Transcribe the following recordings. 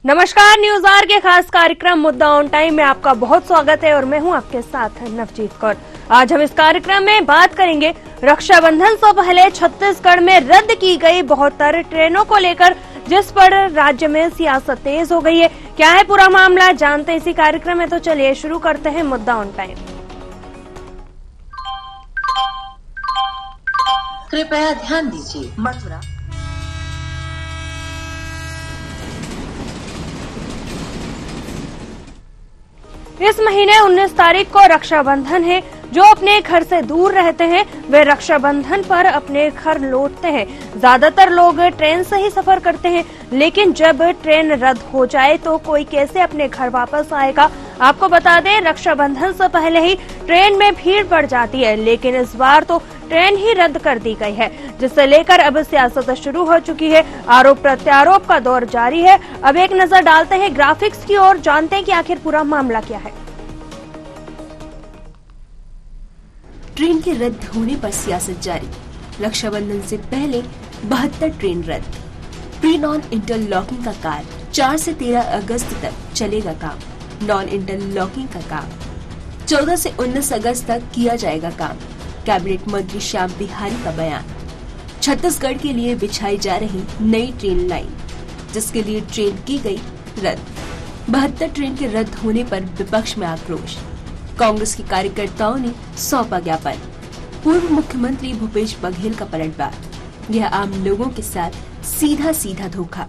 नमस्कार, news are के खास कार्यक्रम मुद्दा ऑन टाइम में आपका बहुत स्वागत है और मैं हूं आपके साथ नवजीत कौर। आज हम इस कार्यक्रम में बात करेंगे रक्षाबंधन से पहले छत्तीसगढ़ में रद्द की गई 72 ट्रेनों को लेकर, जिस पर राज्य में सियासत तेज हो गई है। क्या है पूरा मामला, जानते हैं इसी कार्यक्रम में। तो चलिए शुरू करते हैं मुद्दा ऑन टाइम। कृपया ध्यान दीजिए, मथुरा इस महीने 19 तारीख को रक्षाबंधन है। जो अपने घर से दूर रहते हैं वे रक्षाबंधन पर अपने घर लौटते हैं। ज्यादातर लोग ट्रेन से ही सफर करते हैं, लेकिन जब ट्रेन रद्द हो जाए तो कोई कैसे अपने घर वापस आएगा। आपको बता दें, रक्षाबंधन से पहले ही ट्रेन में भीड़ बढ़ जाती है, लेकिन इस बार तो ट्रेन ही रद्द कर दी गई है, जिससे लेकर अब सियासत शुरू हो चुकी है। आरोप प्रत्यारोप का दौर जारी है। अब एक नजर डालते हैं ग्राफिक्स की ओर, जानते हैं कि आखिर पूरा मामला क्या है। ट्रेन के रद्द होने पर सियासत जारी। रक्षाबंधन से पहले 72 ट्रेन रद्द। प्री नॉन इंटरलॉकिंग का कार्य 4 से 13 अगस्त तक चलेगा काम। नॉन इंटरलॉकिंग का काम 14 से 19 अगस्त तक किया जाएगा काम। कैबिनेट मंत्री श्याम बिहारी का बयान। छत्तीसगढ़ के लिए बिछाई जा रही नई ट्रेन लाइन, जिसके लिए ट्रेन की गई रद्द। 72 ट्रेन के रद्द होने पर विपक्ष में आक्रोश। कांग्रेस के कार्यकर्ताओं ने सौंपा ज्ञापन। पूर्व मुख्यमंत्री भूपेश बघेल का पलटवार। यह आम लोगों के साथ सीधा सीधा धोखा।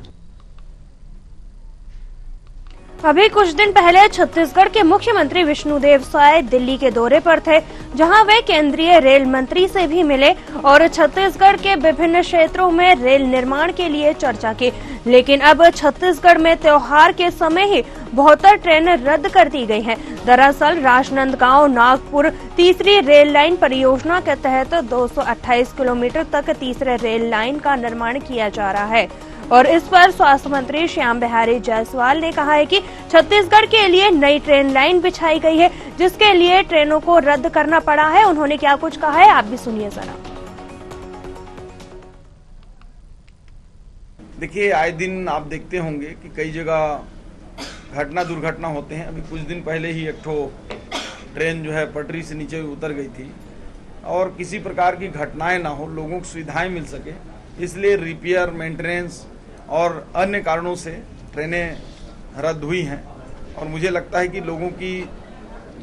अभी कुछ दिन पहले छत्तीसगढ़ के मुख्यमंत्री विष्णुदेव साय दिल्ली के दौरे पर थे, जहां वे केंद्रीय रेल मंत्री से भी मिले और छत्तीसगढ़ के विभिन्न क्षेत्रों में रेल निर्माण के लिए चर्चा की। लेकिन अब छत्तीसगढ़ में त्योहार के समय ही 72 ट्रेनें रद्द कर दी गई हैं। दरअसल राजनांदगांव नागपुर तीसरी रेल लाइन परियोजना के तहत 228 किलोमीटर तक तीसरे रेल लाइन का निर्माण किया जा रहा है और इस पर स्वास्थ्य मंत्री श्याम बिहारी जायसवाल ने कहा है कि छत्तीसगढ़ के लिए नई ट्रेन लाइन बिछाई गई है, जिसके लिए ट्रेनों को रद्द करना पड़ा है। उन्होंने क्या कुछ कहा है, आप भी सुनिए जरा। देखिए, आए दिन आप देखते होंगे कि कई जगह घटना दुर्घटना होते हैं। अभी कुछ दिन पहले ही एक ठो ट्रेन जो है पटरी से नीचे उतर गई थी और किसी प्रकार की घटनाएं ना हो, लोगों को सुविधाएं मिल सके, इसलिए रिपेयर, मेंटेनेंस और अन्य कारणों से ट्रेनें रद्द हुई हैं। और मुझे लगता है कि लोगों की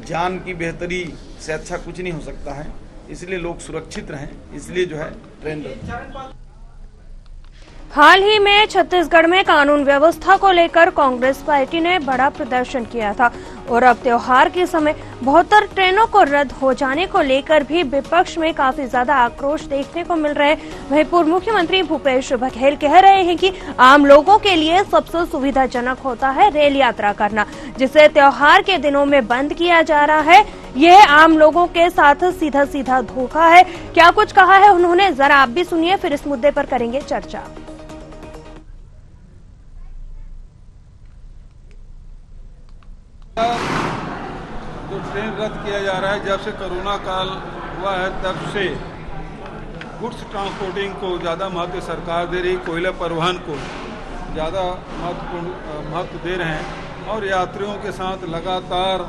जान की बेहतरी से अच्छा कुछ नहीं हो सकता है, इसलिए लोग सुरक्षित रहें, इसलिए जो है ट्रेन रद्द। हाल ही में छत्तीसगढ़ में कानून व्यवस्था को लेकर कांग्रेस पार्टी ने बड़ा प्रदर्शन किया था और अब त्योहार के समय 72 ट्रेनों को रद्द हो जाने को लेकर भी विपक्ष में काफी ज्यादा आक्रोश देखने को मिल रहा है। वहीं पूर्व मुख्यमंत्री भूपेश बघेल कह रहे हैं कि आम लोगों के लिए सबसे सुविधाजनक होता है रेल यात्रा करना, जिसे त्योहार के दिनों में बंद किया जा रहा है। यह आम लोगों के साथ सीधा सीधा धोखा है। क्या कुछ कहा है उन्होंने, जरा आप भी सुनिए, फिर इस मुद्दे पर करेंगे चर्चा। जो ट्रेन रद्द किया जा रहा है, जब से कोरोना काल हुआ है तब से गुड्स ट्रांसपोर्टिंग को ज़्यादा महत्व सरकार दे रही, कोयला परिवहन को ज़्यादा महत्व दे रहे हैं और यात्रियों के साथ लगातार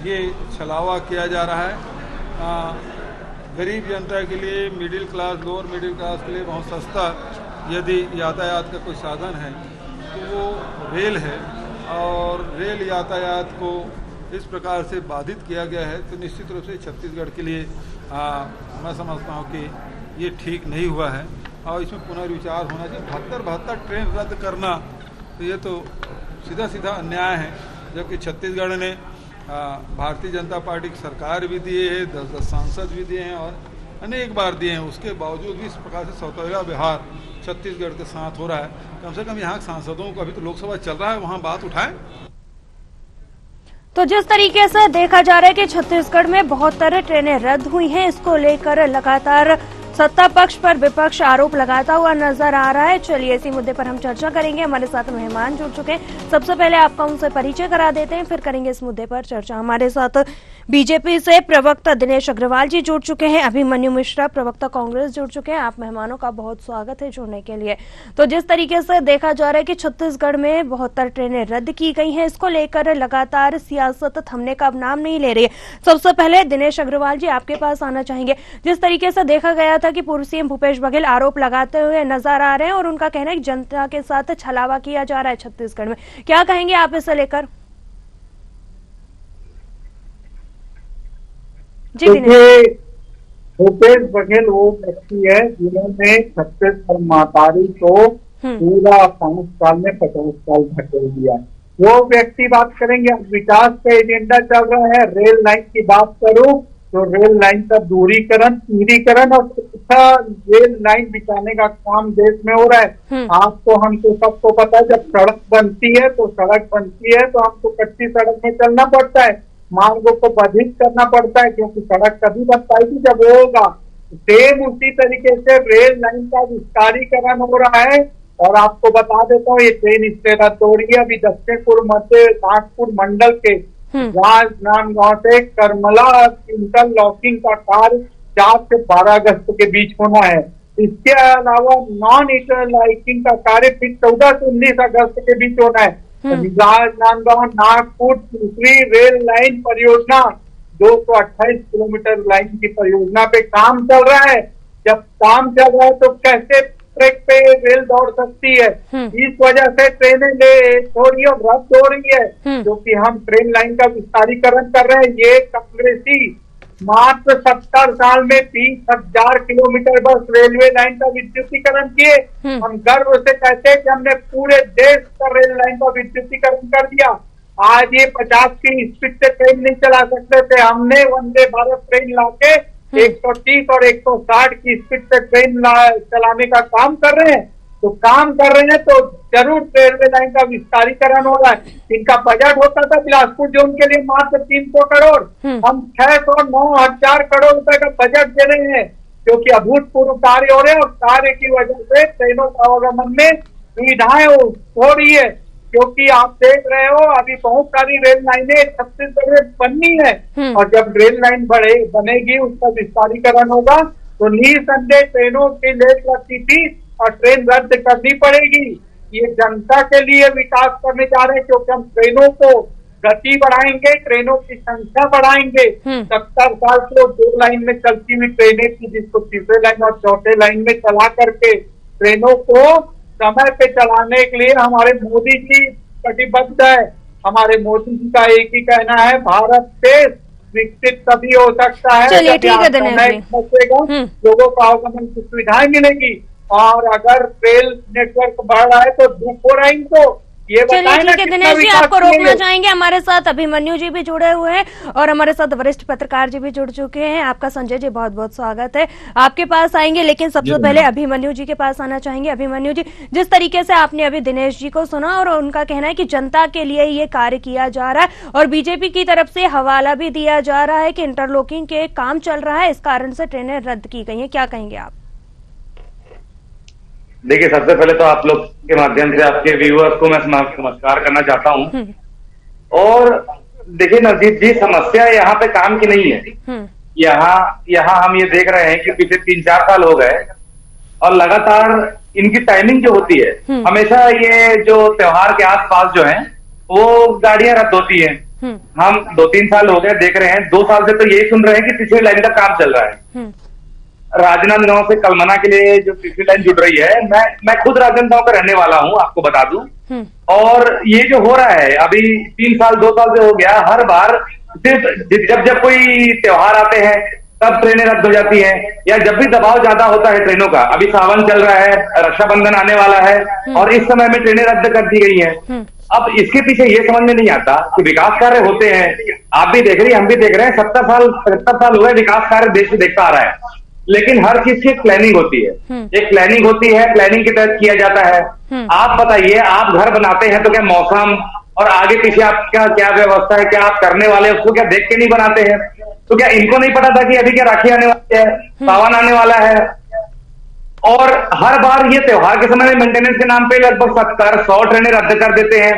ये छलावा किया जा रहा है। गरीब जनता के लिए, middle class, lower middle class के लिए बहुत सस्ता यदि यातायात का कोई साधन है तो वो रेल है और रेल यातायात को इस प्रकार से बाधित किया गया है तो निश्चित रूप से छत्तीसगढ़ के लिए मैं समझता हूँ कि ये ठीक नहीं हुआ है और इसमें पुनर्विचार होना चाहिए। 72 ट्रेन रद्द करना तो ये तो सीधा सीधा अन्याय है, जबकि छत्तीसगढ़ ने भारतीय जनता पार्टी की सरकार भी दिए है, 10 सांसद भी दिए हैं और अनेक बार दिए हैं। उसके बावजूद भी इस प्रकार से सौतेला व्यवहार छत्तीसगढ़ के साथ हो रहा है। कम से कम यहाँ सांसदों को, अभी तो लोकसभा चल रहा है, वहाँ बात उठाएं। तो जिस तरीके से देखा जा रहा है कि छत्तीसगढ़ में 72 ट्रेनें रद्द हुई हैं, इसको लेकर लगातार सत्ता पक्ष पर विपक्ष आरोप लगाता हुआ नजर आ रहा है। चलिए इसी मुद्दे पर हम चर्चा करेंगे। हमारे साथ मेहमान जुड़ चुके हैं। सबसे पहले आपका उनसे परिचय करा देते हैं, फिर करेंगे इस मुद्दे पर चर्चा। हमारे साथ बीजेपी से प्रवक्ता दिनेश अग्रवाल जी जुड़ चुके हैं, अभिमन्यु मिश्रा प्रवक्ता कांग्रेस जुड़ चुके हैं। आप मेहमानों का बहुत स्वागत है जुड़ने के लिए। तो जिस तरीके से देखा जा रहा है कि छत्तीसगढ़ में 72 ट्रेनें रद्द की गई हैं, इसको लेकर लगातार सियासत थमने का अब नाम नहीं ले रही है। सबसे पहले दिनेश अग्रवाल जी आपके पास आना चाहेंगे। जिस तरीके से देखा गया था कि पूर्व सीएम भूपेश बघेल आरोप लगाते हुए नजर आ रहे हैं और उनका कहना है कि जनता के साथ छलावा किया जा रहा है छत्तीसगढ़ में, क्या कहेंगे आप इसे लेकर? जी भूपेश बघेल वो व्यक्ति है जिन्होंने छत्तीसगढ़ महामारी को पूरा 5 साल में 50 साल धकेल दिया। वो व्यक्ति बात करेंगे। विकास का एजेंडा चल रहा है। रेल लाइन की बात करूं तो रेल लाइन का दूरीकरण, तीरीकरण और रेल लाइन बिछाने का काम देश में हो रहा है। आपको हमको सबको पता है, जब सड़क बनती है तो हमको कच्ची सड़क में चलना पड़ता है, मार्गों को बाधित करना पड़ता है, क्योंकि सड़क कभी बन पाएगी जब वो होगा। सेम उसी तरीके से रेल लाइन का विस्तारीकरण हो रहा है। और आपको बता देता हूँ, ये ट्रेन इससे रद्द हो रही है। अभी दक्षिणपुर मध्य नागपुर मंडल के राजनांदगांव से करमला इंटरलॉकिंग का कार्य 4 से 12 अगस्त के बीच होना है। इसके अलावा नॉन इंटरलॉकिंग का कार्य फिर 14 से 19 अगस्त के बीच होना है। राजनांदगांव नागपुर दूसरी रेल लाइन परियोजना 228 किलोमीटर लाइन की परियोजना पे काम चल रहा है। जब काम चल रहा है तो कैसे ट्रैक पे रेल दौड़ सकती है? इस वजह से ट्रेनें थोड़ी रद्द हो रही है, क्योंकि हम ट्रेन लाइन का विस्तारीकरण कर रहे हैं। ये कांग्रेसी मात्र 70 साल में 30,000 किलोमीटर बस रेलवे लाइन का विद्युतीकरण किए। हम गर्व से कहते हैं कि हमने पूरे देश का रेल लाइन का विद्युतीकरण कर दिया। आज ये 50 की स्पीड से ट्रेन नहीं चला सकते थे, हमने वंदे भारत ट्रेन लाके 130 और 160 की स्पीड से ट्रेन चलाने का काम कर रहे हैं। तो काम कर रहे हैं तो जरूर रेलवे लाइन का विस्तारीकरण हो रहा है। इनका बजट होता था बिलासपुर जोन के लिए मात्र 300 करोड़, हम 609,000 करोड़ रुपए का बजट दे रहे हैं, क्योंकि अभूतपूर्व कार्य हो रहे हैं। और कार्य की वजह से ट्रेनों का आवागमन में सुविधाएं हो रही है। क्योंकि आप देख रहे हो अभी बहुत सारी रेल लाइनें छत्तीसगढ़ में बननी है, और जब रेल लाइन बनेगी उसका विस्तारीकरण होगा तो निसंदेह ट्रेनों की लेट लगती थी और ट्रेन रद्द करनी पड़ेगी। ये जनता के लिए विकास करने जा रहे हैं, क्योंकि हम ट्रेनों को गति बढ़ाएंगे, ट्रेनों की संख्या बढ़ाएंगे। 70 साल से 2 लाइन में चलती हुई ट्रेनें थी, जिसको तीसरे लाइन और चौथे लाइन में चला करके ट्रेनों को समय पे चलाने के लिए हमारे मोदी जी कटिबद्ध है। हमारे मोदी जी का एक ही कहना है, भारत देश विकसित तभी हो सकता है चलिए ठीक है बचेगा, लोगों को आवागमन की सुविधाएं मिलेगी। और अगर रेल नेटवर्क बढ़ रहा है तो दुख हो रहा है इनको। ये चलिए ठीक है दिनेश जी, आपको रोकना चाहेंगे। हमारे साथ अभिमन्यु जी भी जुड़े हुए हैं और हमारे साथ वरिष्ठ पत्रकार जी भी जुड़ चुके हैं। आपका संजय जी बहुत बहुत स्वागत है, आपके पास आएंगे, लेकिन सबसे पहले अभिमन्यु जी के पास आना चाहेंगे। अभिमन्यु जी, जिस तरीके से आपने अभी दिनेश जी को सुना और उनका कहना है कि जनता के लिए ये कार्य किया जा रहा है और बीजेपी की तरफ से हवाला भी दिया जा रहा है कि इंटरलॉकिंग के काम चल रहा है, इस कारण से ट्रेनें रद्द की गई है, क्या कहेंगे आप? देखिए, सबसे पहले तो आप लोग के माध्यम से आपके व्यूअर्स को मैं नमस्कार करना चाहता हूं। और देखिए नजीब जी, समस्या यहाँ पे काम की नहीं है। यहाँ हम ये देख रहे हैं कि पिछले 3-4 साल हो गए और लगातार इनकी टाइमिंग जो होती है, हमेशा ये जो त्योहार के आसपास जो है वो गाड़ियां रद्द होती है। हम 2-3 साल हो गए देख रहे हैं, 2 साल से तो यही सुन रहे हैं कि तीसरी लाइन का काम चल रहा है। राजनांदगांव से कलमना के लिए जो तीसरी लाइन जुड़ रही है, मैं खुद राजनांदगांव का रहने वाला हूं, आपको बता दूं। और ये जो हो रहा है अभी 2 साल से हो गया, हर बार सिर्फ जब कोई त्योहार आते हैं तब ट्रेनें रद्द हो जाती हैं, या जब भी दबाव ज्यादा होता है ट्रेनों का। अभी सावन चल रहा है, रक्षाबंधन आने वाला है और इस समय में ट्रेनें रद्द कर दी गई हैं। अब इसके पीछे ये समझ में नहीं आता कि विकास कार्य होते हैं, आप भी देख रही हैं, हम भी देख रहे हैं, 70 साल हुए विकास कार्य देश में देखता आ रहा है। लेकिन हर चीज की एक प्लानिंग होती है, प्लानिंग के तहत किया जाता है। आप बताइए, आप घर बनाते हैं तो क्या मौसम और आगे पीछे आपका क्या व्यवस्था है, क्या आप करने वाले उसको क्या देख के नहीं बनाते हैं? तो क्या इनको नहीं पता था कि अभी क्या राखी आने वाली है, सावन आने वाला है, और हर बार ये त्योहार के समय में मेंटेनेंस के नाम पे लगभग 70-100 ट्रेनें रद्द कर देते हैं।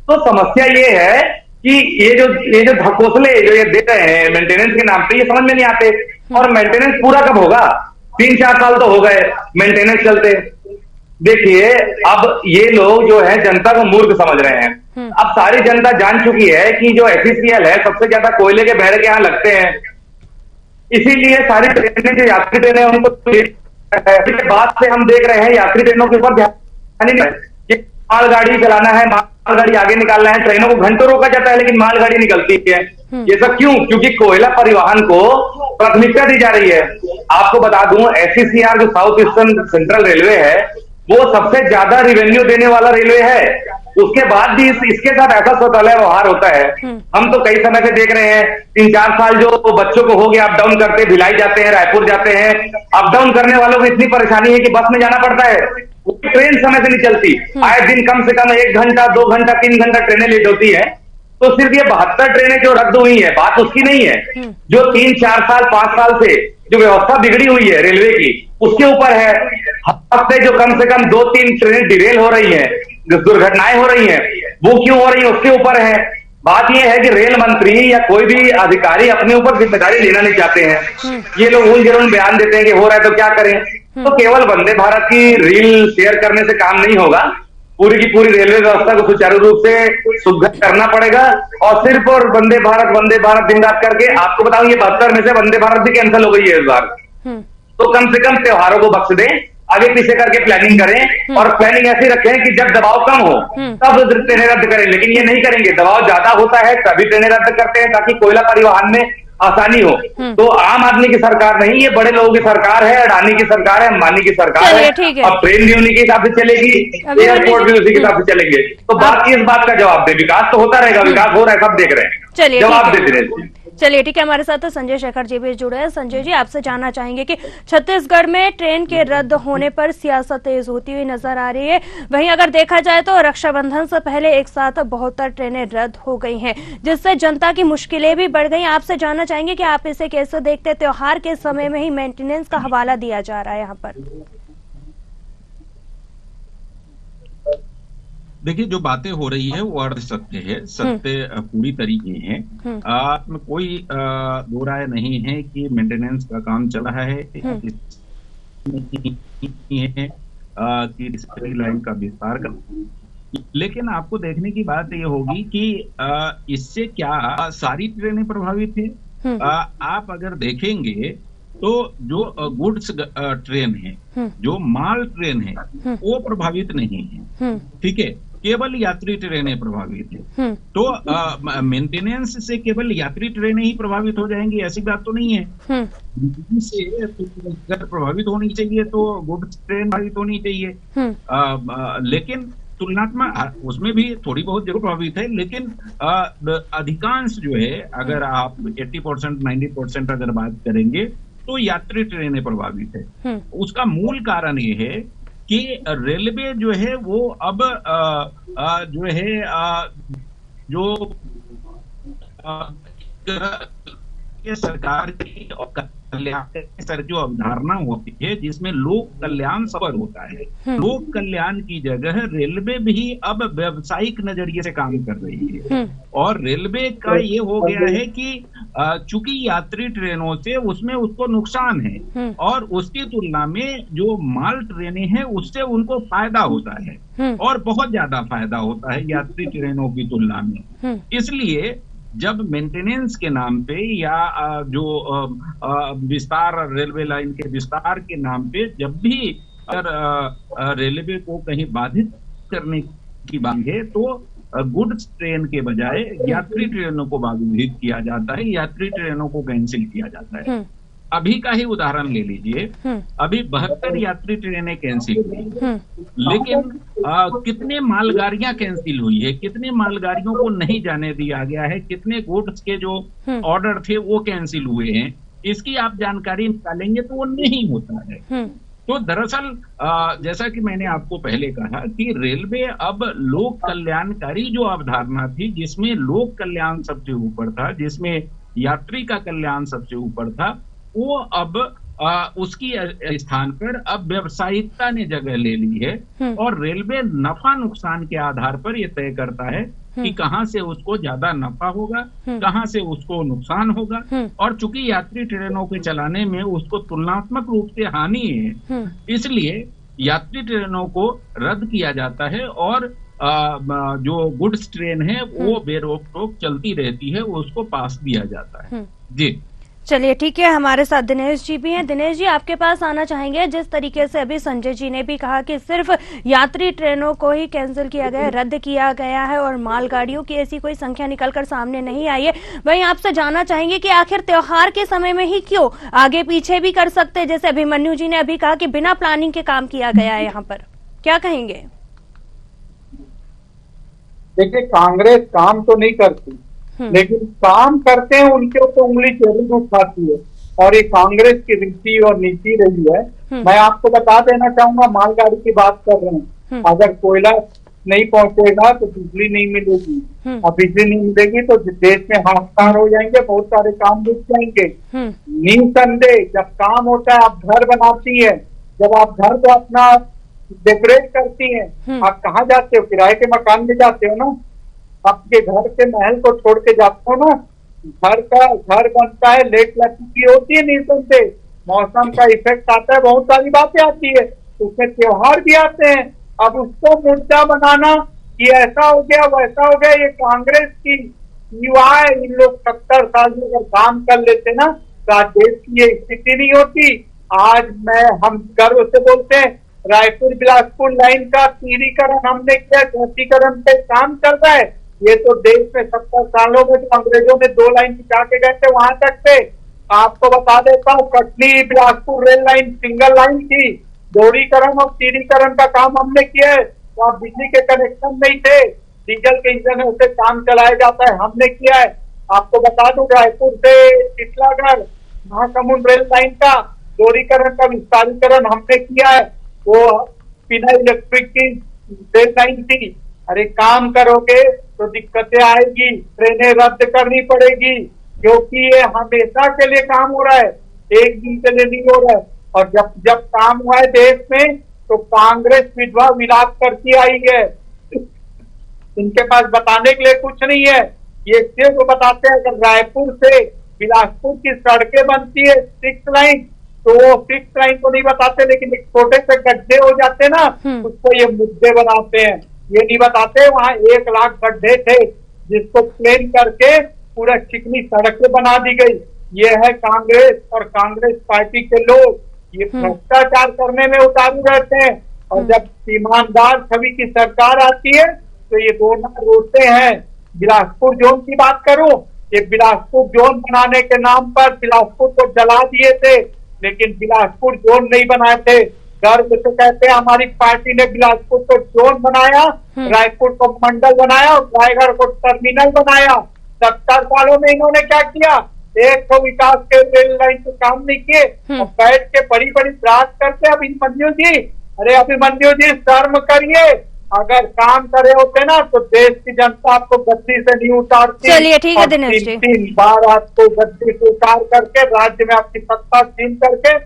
तो समस्या ये है कि ये जो धकोसले जो ये दे रहे हैं मेंटेनेंस के नाम पे, ये समझ में नहीं आते। और मेंटेनेंस पूरा कब होगा? 3-4 साल तो हो गए मेंटेनेंस चलते। देखिए, अब ये लोग जो है जनता को मूर्ख समझ रहे हैं। अब सारी जनता जान चुकी है कि जो एफईसीएल है सबसे ज्यादा कोयले के बहरे के यहाँ लगते हैं, इसीलिए सारी ट्रेनें जो यात्री ट्रेनें उनको इसके बाद से हम देख रहे हैं यात्री ट्रेनों के ऊपर ध्यान नहीं है। मालगाड़ी चलाना है, मालगाड़ी आगे निकालना है, ट्रेनों को घंटों रोका जाता है लेकिन मालगाड़ी निकलती है। ये सब क्यों? क्योंकि कोयला परिवहन को प्राथमिकता दी जा रही है। आपको बता दूं, एसईसीआर जो साउथ ईस्टर्न सेंट्रल रेलवे है वो सबसे ज्यादा रिवेन्यू देने वाला रेलवे है। उसके बाद भी इसके साथ ऐसा स्वतःलय व्यवहार होता है। हम तो कई समय से देख रहे हैं, 3-4 साल जो बच्चों को हो गया अप डाउन करते, भिलाई जाते हैं, रायपुर जाते हैं, अप डाउन करने वालों को इतनी परेशानी है कि बस में जाना पड़ता है। ट्रेन समय से नहीं चलती, आए दिन कम से कम 1 घंटा 2 घंटा 3 घंटा ट्रेनें लेट होती है। तो सिर्फ ये 72 ट्रेनें जो रद्द हुई है, बात उसकी नहीं है। जो 3-4 साल 5 साल से जो व्यवस्था बिगड़ी हुई है रेलवे की, उसके ऊपर है। हफ्ते जो कम से कम 2-3 ट्रेनें डिरेल हो रही है, दुर्घटनाएं हो रही हैं, वो क्यों हो रही है उसके ऊपर है। बात यह है कि रेल मंत्री या कोई भी अधिकारी अपने ऊपर जिम्मेदारी लेना नहीं चाहते हैं। ये लोग उन बयान देते हैं कि हो रहा है तो क्या करें। तो केवल वंदे भारत की रील शेयर करने से काम नहीं होगा, पूरी की पूरी रेलवे व्यवस्था को सुचारू रूप से सुदृढ़ करना पड़ेगा। और सिर्फ और वंदे भारत दिन रात करके, आपको बताऊं ये 72 में से वंदे भारत भी कैंसिल हो गई है इस बार। तो कम से कम त्योहारों को बख्श दें, आगे पीछे करके प्लानिंग करें और प्लानिंग ऐसी रखें कि जब दबाव कम हो तब ट्रेनें रद्द करें। लेकिन ये नहीं करेंगे, दबाव ज्यादा होता है तभी ट्रेनें रद्द करते हैं ताकि कोयला परिवहन में आसानी हो। तो आम आदमी की सरकार नहीं, ये बड़े लोगों की सरकार है, अडानी की सरकार है, अंबानी की सरकार है। अब ट्रेन भी उन्हीं के हिसाब से चलेगी, एयरपोर्ट भी उसी के हिसाब से चलेंगे। तो बात इस बात का जवाब दे, विकास तो होता रहेगा, विकास हो रहा है, सब देख रहे हैं, जवाब दे रहे। चलिए ठीक है, हमारे साथ संजय शेखर जी भी जुड़े हैं। संजय जी, आपसे जानना चाहेंगे कि छत्तीसगढ़ में ट्रेन के रद्द होने पर सियासत तेज होती हुई नजर आ रही है। वहीं अगर देखा जाए तो रक्षाबंधन से पहले एक साथ 72 ट्रेनें रद्द हो गई हैं, जिससे जनता की मुश्किलें भी बढ़ गई। आपसे जानना चाहेंगे कि आप इसे कैसे देखते हैं? त्योहार के समय में ही मेंटेनेंस का हवाला दिया जा रहा है यहाँ पर। देखिए, जो बातें हो रही है वो अर्ध सत्य है, सत्य पूरी तरीके हैं। इसमें कोई दो राय नहीं है कि मेंटेनेंस का काम चल रहा है, कि लाइन का विस्तार कर। लेकिन आपको देखने की बात ये होगी कि इससे क्या सारी ट्रेनें प्रभावित है? आप अगर देखेंगे तो जो गुड्स ट्रेन है, जो माल ट्रेन है, वो प्रभावित नहीं है, ठीक है, केवल यात्री ट्रेनें प्रभावित है। तो मेंटेनेंस से केवल यात्री ट्रेनें ही प्रभावित हो जाएंगी ऐसी बात तो नहीं है। से अगर प्रभावित होनी चाहिए तो गुड्स ट्रेन प्रभावित होनी चाहिए। लेकिन तुलनात्मक उसमें भी थोड़ी बहुत जरूर प्रभावित है, लेकिन अधिकांश जो है, अगर आप 80% 90% अगर बात करेंगे तो यात्री ट्रेनें प्रभावित है। उसका मूल कारण ये है कि रेलवे जो है वो अब जो है जो सरकार की और कल्याण सर जो अवधारणा होती है जिसमें लोक कल्याण सफर होता है, लोक कल्याण की जगह रेलवे भी अब व्यावसायिक नजरिए से काम कर रही है। और रेलवे का ये हो गया है कि चूंकि यात्री ट्रेनों से उसमें उसको नुकसान है और उसकी तुलना में जो माल ट्रेनें हैं उससे उनको फायदा होता है और बहुत ज्यादा फायदा होता है यात्री ट्रेनों की तुलना में। इसलिए जब मेंटेनेंस के नाम पे या जो विस्तार, रेलवे लाइन के विस्तार के नाम पे जब भी अगर रेलवे को कहीं बाधित करने की बात है तो गुड्स ट्रेन के बजाय यात्री ट्रेनों को बाधित किया जाता है, यात्री ट्रेनों को कैंसिल किया जाता है। अभी का ही उदाहरण ले लीजिए, अभी 72 यात्री ट्रेनें कैंसिल हुई, लेकिन कितने मालगाड़ियां कैंसिल हुई है, कितने मालगाड़ियों को नहीं जाने दिया गया है, कितने गुड्स के जो ऑर्डर थे वो कैंसिल हुए हैं, इसकी आप जानकारी निकालेंगे तो वो नहीं होता है। तो दरअसल जैसा कि मैंने आपको पहले कहा कि रेलवे अब लोक कल्याणकारी जो अवधारणा थी, जिसमें लोक कल्याण सबसे ऊपर था, जिसमें यात्री का कल्याण सबसे ऊपर था, वो अब उसकी स्थान पर अब व्यावसायिकता ने जगह ले ली है और रेलवे नफा नुकसान के आधार पर यह तय करता है कि कहां से उसको ज्यादा नफा होगा, कहां से उसको नुकसान होगा। और चूंकि यात्री ट्रेनों के चलाने में उसको तुलनात्मक रूप से हानि है, इसलिए यात्री ट्रेनों को रद्द किया जाता है और जो गुड्स ट्रेन है वो बेरोक टोक चलती रहती है, उसको पास दिया जाता है। जी चलिए ठीक है, हमारे साथ दिनेश जी भी हैं। दिनेश जी, आपके पास आना चाहेंगे। जिस तरीके से अभी संजय जी ने भी कहा कि सिर्फ यात्री ट्रेनों को ही कैंसिल किया गया है, रद्द किया गया है और मालगाड़ियों की ऐसी कोई संख्या निकलकर सामने नहीं आई है, वहीं आपसे जानना चाहेंगे कि आखिर त्योहार के समय में ही क्यों आगे पीछे भी कर सकते हैं? जैसे अभिमन्यु जी ने अभी कहा कि बिना प्लानिंग के काम किया गया है, यहाँ पर क्या कहेंगे? देखिए, कांग्रेस काम तो नहीं करती, लेकिन काम करते हैं उनके ऊपर उंगली जरूर उठाती है और ये कांग्रेस की रीति और नीति रही है। मैं आपको बता देना चाहूंगा, मालगाड़ी की बात कर रहे हैं, अगर कोयला नहीं पहुंचेगा तो बिजली नहीं मिलेगी, और बिजली नहीं मिलेगी तो देश में हाहाकार हो जाएंगे, बहुत सारे काम रुक जाएंगे। निसंदेह जब काम होता है, आप घर बनाती है, जब आप घर को अपना डेकोरेट करती हैं, आप कहाँ जाते हो? किराए के मकान में जाते हो ना, आपके घर के महल को छोड़ के जाते हो ना। घर बनता है, लेट लगी होती है, निसंदेह मौसम का इफेक्ट आता है, बहुत सारी बातें आती है, उसमें त्योहार भी आते हैं। अब उसको मुद्दा बनाना कि ऐसा हो गया वैसा हो गया, ये कांग्रेस की युवा है। इन लोग 70 साल में अगर काम कर लेते ना तो आज देश की ये स्थिति नहीं होती। आज हम गर्व से बोलते हैं, रायपुर बिलासपुर लाइन का तीरीकरण हमने किया, चौथीकरण पे काम चल रहा है। ये तो देश में 70 सालों में जो अंग्रेजों ने 2 लाइन खिंचा के गए थे वहां तक थे। आपको बता देता हूँ, Katni Bilaspur rail line single line थी, दोहरीकरण और तीरीकरण का काम हमने किया है। तो आप बिजली के कनेक्शन नहीं थे, डीजल के इंजन से काम चलाया जाता है, हमने किया है। आपको बता दूं, रायपुर से टिटलागढ़ महासमुंद रेल लाइन का दोहरीकरण का विस्तारीकरण हमने किया है, वो बिना इलेक्ट्रिक की रेल लाइन थी। अरे काम करोगे तो दिक्कतें आएगी, ट्रेनें रद्द करनी पड़ेगी, क्योंकि ये हमेशा के लिए काम हो रहा है, एक दिन के लिए नहीं हो रहा है। और जब काम हुआ है देश में तो कांग्रेस विधवा विलाप करती आई है, इनके पास बताने के लिए कुछ नहीं है। ये सिर्फ बताते हैं अगर रायपुर से बिलासपुर की सड़कें बनती है 6 लाइन, तो वो 6 लाइन को नहीं बताते, लेकिन एक छोटे से गड्ढे हो जाते ना, उसको ये मुद्दे बनाते हैं। ये नहीं बताते वहां 1 लाख गड्ढे थे जिसको प्लेन करके पूरा चिकनी सड़कें बना दी गई। ये है कांग्रेस और कांग्रेस पार्टी के लोग, ये भ्रष्टाचार करने में उतारू रहते हैं। और जब ईमानदार छवि की सरकार आती है तो ये रोते हैं। बिलासपुर जोन की बात करूं, ये बिलासपुर जोन बनाने के नाम पर बिलासपुर को जला दिए थे, लेकिन बिलासपुर जोन नहीं बनाए थे। गर्व से कहते हैं हमारी पार्टी ने बिलासपुर को जोन बनाया, रायपुर को मंडल बनाया और रायगढ़ को टर्मिनल बनाया। 70 सालों में इन्होंने क्या किया? एक तो विकास के रेल लाइन पे काम नहीं किए और बैठ के बड़ी बड़ी बात करते। अभिमन्यु जी, अरे अभिमन्यु जी शर्म करिए, अगर काम करे होते ना तो देश की जनता आपको गद्दी से नहीं उतारती। चलिए ठीक है दिनेश जी, 3 बार आपको गद्दी से उतार करके राज्य में आपकी सत्ता छीन करके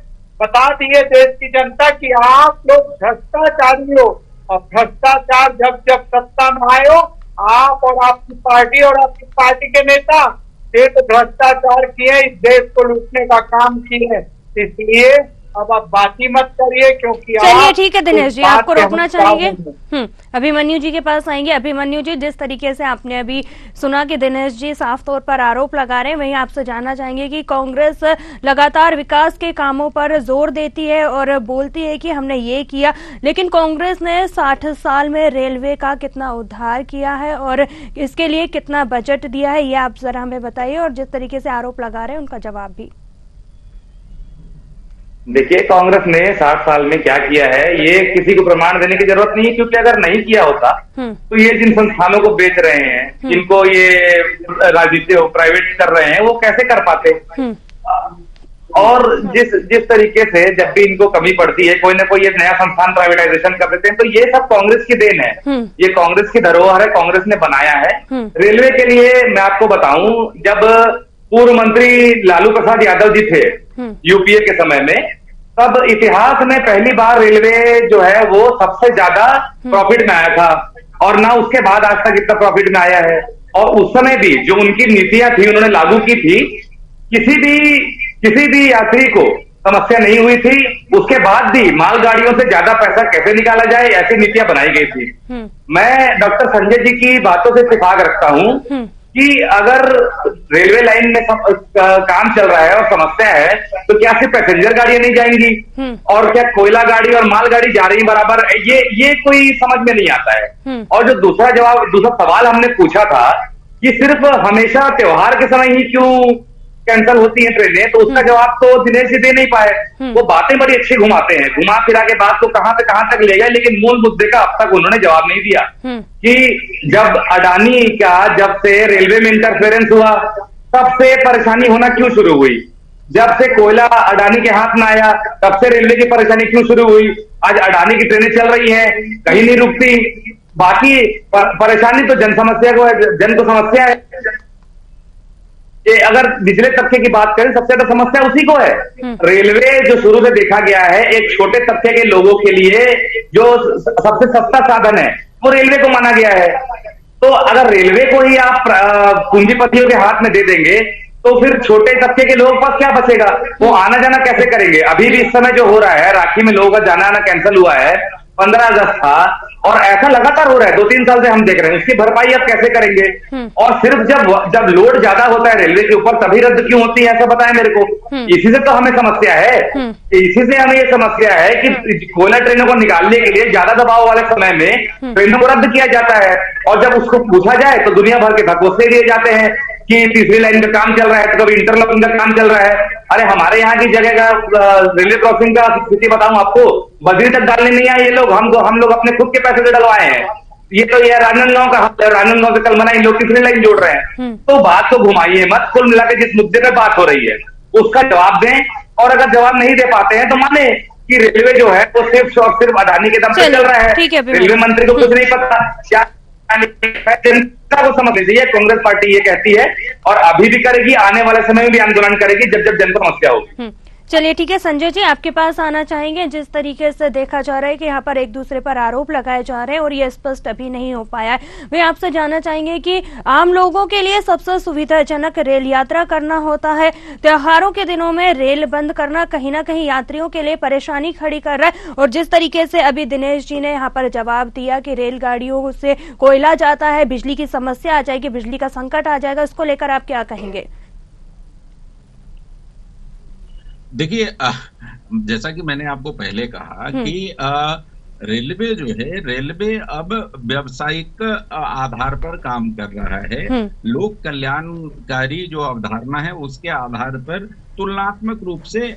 बता दिए देश की जनता कि आप लोग भ्रष्टाचारी हो। और भ्रष्टाचार जब सत्ता में आए हो, आप और आपकी पार्टी और आपकी पार्टी के नेता सिर्फ भ्रष्टाचार किए, इस देश को लूटने का काम किए। इसलिए अब आप बात ही मत करिए, क्योंकि चलिए ठीक है दिनेश जी, आपको रोकना चाहेंगे। अभिमन्यु जी के पास आएंगे। अभिमन्यु जी, जिस तरीके से आपने अभी सुना कि दिनेश जी साफ तौर पर आरोप लगा रहे हैं, वहीं आपसे जानना चाहेंगे कि कांग्रेस लगातार विकास के कामों पर जोर देती है और बोलती है कि हमने ये किया, लेकिन कांग्रेस ने 60 साल में रेलवे का कितना उद्धार किया है और इसके लिए कितना बजट दिया है, ये आप जरा हमें बताइए। और जिस तरीके से आरोप लगा रहे हैं उनका जवाब भी। देखिए, कांग्रेस ने 60 साल में क्या किया है ये किसी को प्रमाण देने की जरूरत नहीं है, क्योंकि अगर नहीं किया होता तो ये जिन संस्थानों को बेच रहे हैं, जिनको ये राजनीति प्राइवेट कर रहे हैं, वो कैसे कर पाते। और जिस तरीके से जब भी इनको कमी पड़ती है कोई ना कोई एक नया संस्थान प्राइवेटाइजेशन कर देते हैं, तो ये सब कांग्रेस की देन है, ये कांग्रेस की धरोहर है, कांग्रेस ने बनाया है। रेलवे के लिए मैं आपको बताऊं, जब पूर्व मंत्री लालू प्रसाद यादव जी थे यूपीए के समय में, तब इतिहास में पहली बार रेलवे जो है वो सबसे ज्यादा प्रॉफिट में आया था, और ना उसके बाद आज तक इतना प्रॉफिट में आया है। और उस समय भी जो उनकी नीतियां थी, उन्होंने लागू की थी, किसी भी यात्री को समस्या नहीं हुई थी। उसके बाद भी मालगाड़ियों से ज्यादा पैसा कैसे निकाला जाए, ऐसी नीतियां बनाई गई थी। मैं डॉक्टर संजय जी की बातों से इत्तेफाक रखता हूं कि अगर रेलवे लाइन में काम चल रहा है और समस्या है, तो क्या सिर्फ पैसेंजर गाड़ियां नहीं जाएंगी, और क्या कोयला गाड़ी और मालगाड़ी जा रही बराबर? ये कोई समझ में नहीं आता है। और जो दूसरा सवाल हमने पूछा था कि सिर्फ हमेशा त्योहार के समय ही क्यों कैंसिल होती हैं ट्रेनें, तो उसका जवाब तो दिनेश जी दे नहीं पाए। वो बातें बड़ी अच्छी घुमाते हैं, घुमा फिरा के बात को कहां से कहां तक ले गए, लेकिन मूल मुद्दे का अब तक उन्होंने जवाब नहीं दिया कि जब से रेलवे में इंटरफेरेंस हुआ, तब से परेशानी होना क्यों शुरू हुई? जब से कोयला अडानी के हाथ में आया, तब से रेलवे की परेशानी क्यों शुरू हुई? आज अडानी की ट्रेनें चल रही हैं, कहीं नहीं रुकती। बाकी परेशानी तो जन को समस्या है। अगर निचले तबके की बात करें, सबसे ज्यादा समस्या उसी को है। रेलवे जो शुरू से देखा गया है एक छोटे तबके के लोगों के लिए जो सबसे सस्ता साधन है, वो रेलवे को माना गया है। तो अगर रेलवे को ही आप पूंजीपतियों के हाथ में दे देंगे, तो फिर छोटे तबके के लोगों के पास क्या बचेगा? वो आना जाना कैसे करेंगे? अभी भी इस समय जो हो रहा है, राखी में लोगों का जाना आना कैंसिल हुआ है, 15 अगस्त था, और ऐसा लगातार हो रहा है, 2-3 साल से हम देख रहे हैं। इसकी भरपाई अब कैसे करेंगे? और सिर्फ जब लोड ज्यादा होता है रेलवे के ऊपर, तभी रद्द क्यों होती है, ऐसा बताएं मेरे को। इसी से तो हमें समस्या है, इसी से हमें ये समस्या है कि कोयला ट्रेनों को निकालने के लिए ज्यादा दबाव वाले समय में ट्रेनों को रद्द किया जाता है, और जब उसको पूछा जाए तो दुनिया भर के धक्कोसे दिए जाते हैं कि तीसरी लाइन का काम चल रहा है, तो कभी इंटरलॉकिंग का काम चल रहा है। अरे हमारे यहाँ की जगह का रेलवे क्रॉसिंग का स्थिति बताऊं आपको, बद्री तक डालने नहीं आए ये लोग, हम लोग अपने खुद के पैसे से डलवाए हैं। ये तो ये राजनांदगांव से कल मना इन लोग तीसरी लाइन जोड़ रहे हैं। तो बात को घुमाइए मत, कुल मिला के जिस मुद्दे पे बात हो रही है उसका जवाब दें, और अगर जवाब नहीं दे पाते हैं तो माने कि रेलवे जो है वो सिर्फ और सिर्फ अडानी के दम पे चल रहा है। रेलवे मंत्री को कुछ नहीं पता, क्या जनता को समझ लीजिए। कांग्रेस पार्टी ये कहती है और अभी भी करेगी, आने वाले समय में भी आंदोलन करेगी जब जन को समस्या होगी। चलिए ठीक है संजय जी, आपके पास आना चाहेंगे। जिस तरीके से देखा जा रहा है कि यहाँ पर एक दूसरे पर आरोप लगाए जा रहे हैं और ये स्पष्ट अभी नहीं हो पाया है, वे आपसे जानना चाहेंगे कि आम लोगों के लिए सबसे सुविधाजनक रेल यात्रा करना होता है, त्योहारों के दिनों में रेल बंद करना कहीं ना कहीं यात्रियों के लिए परेशानी खड़ी कर रहा है। और जिस तरीके से अभी दिनेश जी ने यहाँ पर जवाब दिया कि रेलगाड़ियों से कोयला जाता है, बिजली की समस्या आ जाएगी, बिजली का संकट आ जाएगा, इसको लेकर आप क्या कहेंगे? देखिए, जैसा कि मैंने आपको पहले कहा कि रेलवे जो है, रेलवे अब व्यावसायिक आधार पर काम कर रहा है। लोक कल्याणकारी जो अवधारणा है उसके आधार पर तुलनात्मक रूप से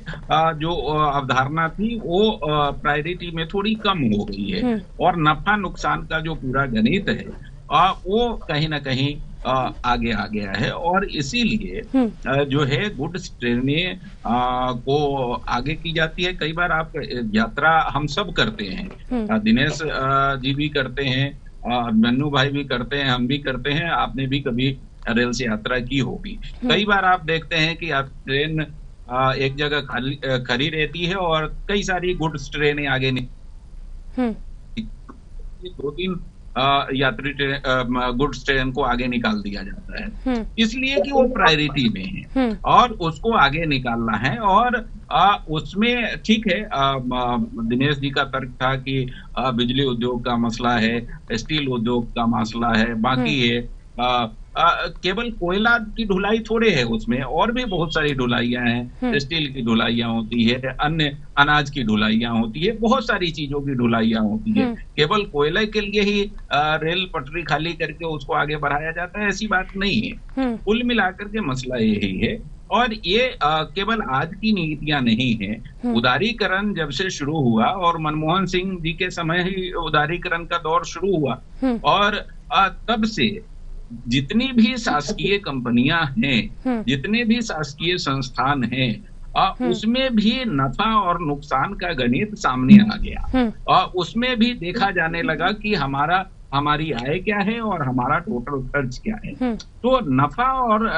जो अवधारणा थी वो प्रायोरिटी में थोड़ी कम हो गई है, और नफा नुकसान का जो पूरा गणित है वो कहीं ना कहीं आगे आ गया है। और इसीलिए जो है गुड्स ट्रेनें को आगे की जाती है। कई बार आप यात्रा हम सब करते हैं, दिनेश जी भी करते हैं, मन्नू भाई भी करते हैं, हम भी करते हैं, आपने भी कभी रेल से यात्रा की होगी। कई बार आप देखते हैं कि आप ट्रेन एक जगह खड़ी रहती है और कई सारी गुड्स ट्रेनें आगे 2-3 यात्री गुड्स ट्रेन को आगे निकाल दिया जाता है, इसलिए कि वो प्रायोरिटी में है और उसको आगे निकालना है। और उसमें ठीक है, दिनेश जी का तर्क था कि बिजली उद्योग का मसला है, स्टील उद्योग का मसला है, बाकी है केवल कोयला की ढुलाई थोड़े है, उसमें और भी बहुत सारी ढुलाइयां हैं। स्टील की ढुलाइयां होती है, अन्य अनाज की ढुलाइयां होती है, बहुत सारी चीजों की ढुलाइयां होती है। केवल कोयले के लिए ही रेल पटरी खाली करके उसको आगे बढ़ाया जाता है, ऐसी बात नहीं है। कुल मिलाकर के मसला यही है। और ये केवल आज की नीतियां नहीं है। उदारीकरण जब से शुरू हुआ, और मनमोहन सिंह जी के समय ही उदारीकरण का दौर शुरू हुआ, और तब से जितनी भी शासकीय कंपनियां हैं, जितने भी शासकीय संस्थान हैं, उसमें भी नफा और नुकसान का गणित सामने आ गया। और उसमें भी देखा जाने लगा कि हमारा हमारी आय क्या है और हमारा टोटल खर्च क्या है। तो नफा और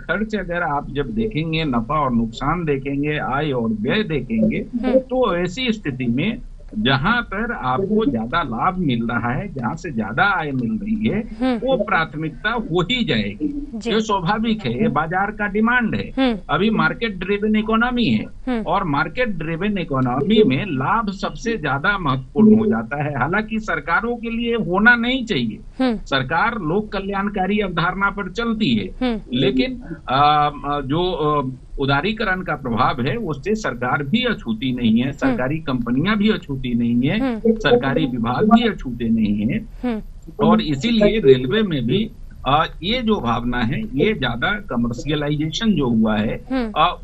खर्च अगर आप जब देखेंगे, नफा और नुकसान देखेंगे, आय और व्यय देखेंगे, तो ऐसी स्थिति में जहां पर आपको ज्यादा लाभ मिल रहा है, जहां से ज्यादा आय मिल रही है, वो प्राथमिकता हो ही जाएगी। ये स्वाभाविक है, ये बाजार का डिमांड है। अभी मार्केट ड्रिवन इकोनॉमी है और मार्केट ड्रिवन इकोनॉमी में लाभ सबसे ज्यादा महत्वपूर्ण हो जाता है। हालांकि सरकारों के लिए होना नहीं चाहिए, सरकार लोक कल्याणकारी अवधारणा पर चलती है, लेकिन जो उदारीकरण का प्रभाव है उससे सरकार भी अछूती नहीं है, सरकारी कंपनियां भी अछूती नहीं है, सरकारी विभाग भी अछूते नहीं है। और इसीलिए रेलवे में भी ये जो भावना है, ये ज्यादा कमर्शियलाइजेशन जो हुआ है,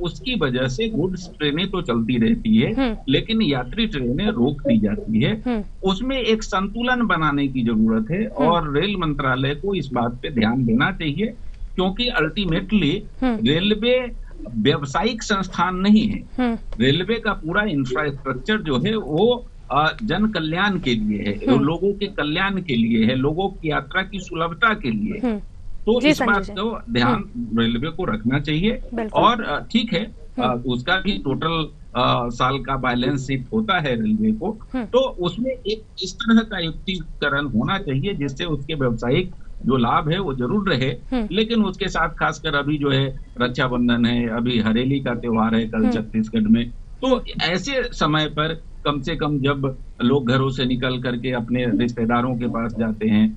उसकी वजह से गुड्स ट्रेनें तो चलती रहती है, लेकिन यात्री ट्रेनें रोक दी जाती है। उसमें एक संतुलन बनाने की जरूरत है और रेल मंत्रालय को इस बात पे ध्यान देना चाहिए, क्योंकि अल्टीमेटली रेलवे व्यावसायिक संस्थान नहीं है। रेलवे का पूरा इंफ्रास्ट्रक्चर जो है वो जन कल्याण के लिए है, लोगों के कल्याण के लिए है, लोगों की यात्रा की सुलभता के लिए। तो इस बात को ध्यान रेलवे को रखना चाहिए। और ठीक है, उसका भी टोटल साल का बैलेंस शीट होता है रेलवे को, तो उसमें एक इस तरह का युक्तिकरण होना चाहिए जिससे उसके व्यावसायिक जो लाभ है वो जरूर रहे, लेकिन उसके साथ खासकर अभी जो है रक्षाबंधन है, अभी हरेली का त्योहार है कल छत्तीसगढ़ में, तो ऐसे समय पर कम से कम जब लोग घरों से निकल करके अपने रिश्तेदारों के पास जाते हैं,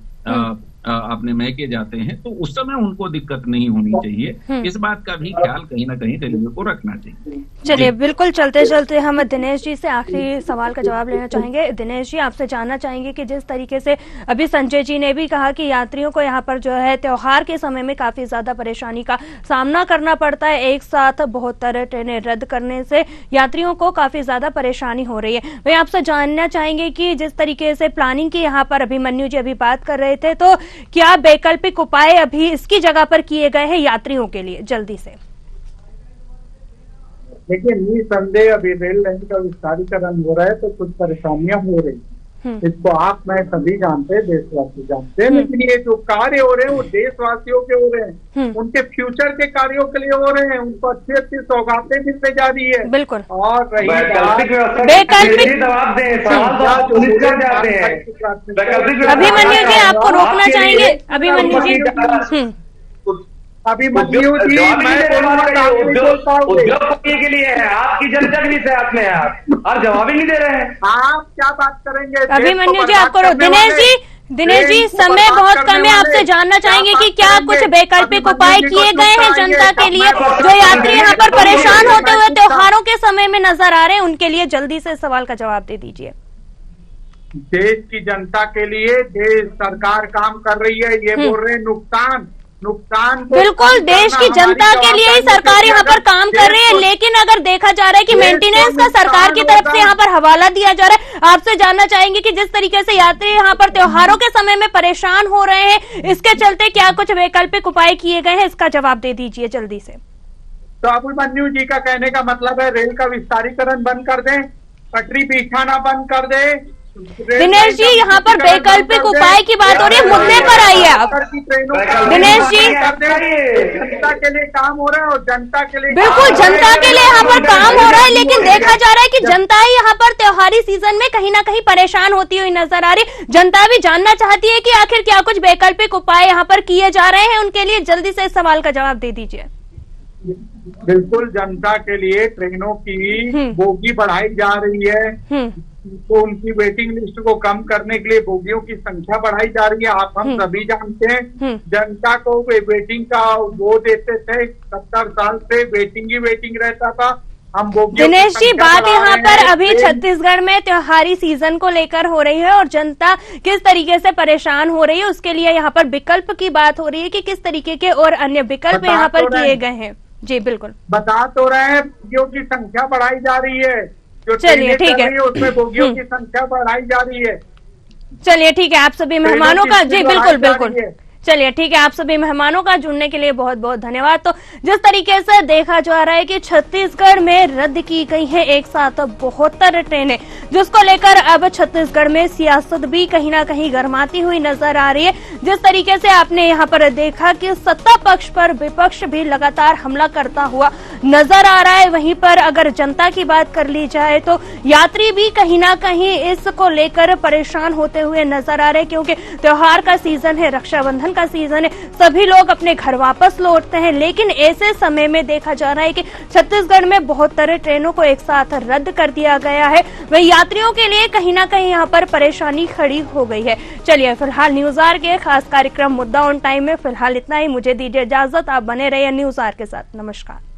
अपने मैके जाते हैं, तो उस समय उनको दिक्कत नहीं होनी चाहिए। इस बात का भी ख्याल कहीं ना कहीं रेलवे को रखना चाहिए। चलिए, बिल्कुल चलते चलते हम दिनेश जी से आखिरी सवाल का जवाब लेना चाहेंगे। दिनेश जी, आपसे जानना चाहेंगे कि जिस तरीके से अभी संजय जी ने भी कहा कि यात्रियों को यहाँ पर जो है त्योहार के समय में काफी ज्यादा परेशानी का सामना करना पड़ता है, एक साथ बहुत तरह ट्रेनें रद्द करने से यात्रियों को काफी ज्यादा परेशानी हो रही है। वही आपसे जानना चाहेंगे कि जिस तरीके से प्लानिंग की यहाँ पर अभिमन्यु जी अभी बात कर रहे थे, तो क्या वैकल्पिक उपाय अभी इसकी जगह पर किए गए हैं यात्रियों के लिए जल्दी से? देखिए, निसंदेह अभी रेल लाइन का विस्तारीकरण हो रहा है तो कुछ परेशानियां हो रही, इसको आप मैं सभी जानते हैं, देशवासी जानते हैं, लेकिन ये जो कार्य हो रहे हैं वो देशवासियों के हो रहे हैं, उनके फ्यूचर के कार्यों के लिए हो रहे हैं, उनको अच्छी अच्छी सौगातें मिलते जा रही है। बिल्कुल। और रही अभिमन्यु जी, आपको रोकना चाहेंगे। अभिमन्यु जी, अभिमन्यु जी, उद्योगपति के लिए है, आपकी जनजागृति से आप में और जवाब ही नहीं दे रहे हैं। आप क्या बात करेंगे? अभिमन्यु जी, आपको दिनेश जी समय बहुत कम है, आपसे जानना चाहेंगे कि क्या कुछ वैकल्पिक उपाय किए गए हैं जनता के लिए, जो यात्री यहाँ पर परेशान होते हुए त्योहारों के समय में नजर आ रहे हैं, उनके लिए जल्दी से सवाल का जवाब दे दीजिए। देश की जनता के लिए देश सरकार काम कर रही है, ये बोल रहे हैं नुकसान बिल्कुल देश की जनता के लिए ही सरकार यहाँ पर काम कर रही है, लेकिन अगर देखा जा रहा है कि मेंटेनेंस का सरकार की तरफ से यहाँ पर हवाला दिया जा रहा है, आपसे जानना चाहेंगे कि जिस तरीके से यात्री यहाँ पर त्योहारों के समय में परेशान हो रहे हैं, इसके चलते क्या कुछ वैकल्पिक उपाय किए गए हैं, इसका जवाब दे दीजिए जल्दी से। तो अभिमन्यु जी का कहने का मतलब है रेल का विस्तारीकरण बंद कर दें, पटरी बिछाना बंद कर दें। दिनेश जी, यहाँ पर वैकल्पिक उपाय की बात हो रही है, मुद्दे पर आइए आप। दिनेश जी, जनता के लिए काम हो रहा है और जनता के लिए बिल्कुल जनता के लिए यहाँ पर काम हो रहा है, लेकिन देखा जा रहा है कि जनता ही यहाँ पर त्योहारी सीजन में कहीं ना कहीं परेशान होती हुई नजर आ रही। जनता भी जानना चाहती है कि आखिर क्या कुछ वैकल्पिक उपाय यहाँ पर किए जा रहे हैं उनके लिए, जल्दी से इस सवाल का जवाब दे दीजिए। बिल्कुल, जनता के लिए ट्रेनों की बोगी बढ़ाई जा रही है, तो उनकी वेटिंग लिस्ट को कम करने के लिए बोगियों की संख्या बढ़ाई जा रही है। आप हम सभी जानते हैं जनता को वेटिंग का वो देते थे, 70 साल से वेटिंग रहता था, हम बोगियों। दिनेश जी, बात यहाँ पर अभी छत्तीसगढ़ में त्योहारी सीजन को लेकर हो रही है और जनता किस तरीके से परेशान हो रही है, उसके लिए यहाँ पर विकल्प की बात हो रही है कि किस तरीके के और अन्य विकल्प यहाँ पर किए गए हैं। जी बिल्कुल, बता तो रहे हैं, बोगियों की संख्या बढ़ाई जा रही है, चलिए ठीक है, उसमें बोगियों की संख्या बढ़ाई जा रही है। चलिए ठीक है, आप सभी मेहमानों का जी बिल्कुल चलिए ठीक है, आप सभी मेहमानों का जुड़ने के लिए बहुत बहुत धन्यवाद। तो जिस तरीके से देखा जा रहा है कि छत्तीसगढ़ में रद्द की गई है एक साथ 72 ट्रेनें, जिसको लेकर अब छत्तीसगढ़ में सियासत भी कहीं ना कहीं गर्माती हुई नजर आ रही है। जिस तरीके से आपने यहाँ पर देखा कि सत्ता पक्ष पर विपक्ष भी लगातार हमला करता हुआ नजर आ रहा है, वहीं पर अगर जनता की बात कर ली जाए तो यात्री भी कहीं ना कहीं इसको लेकर परेशान होते हुए नजर आ रहे हैं, क्योंकि त्योहार का सीजन है, रक्षाबंधन का सीजन है, सभी लोग अपने घर वापस लौटते हैं। लेकिन ऐसे समय में देखा जा रहा है कि छत्तीसगढ़ में 72 ट्रेनों को एक साथ रद्द कर दिया गया है। वही यात्रियों के लिए कहीं ना कहीं यहाँ पर परेशानी खड़ी हो गई है। चलिए फिलहाल न्यूज आवर के खास कार्यक्रम मुद्दा ऑन टाइम में फिलहाल इतना ही। मुझे दीजिए इजाजत, आप बने रहिए न्यूज आवर के साथ। नमस्कार।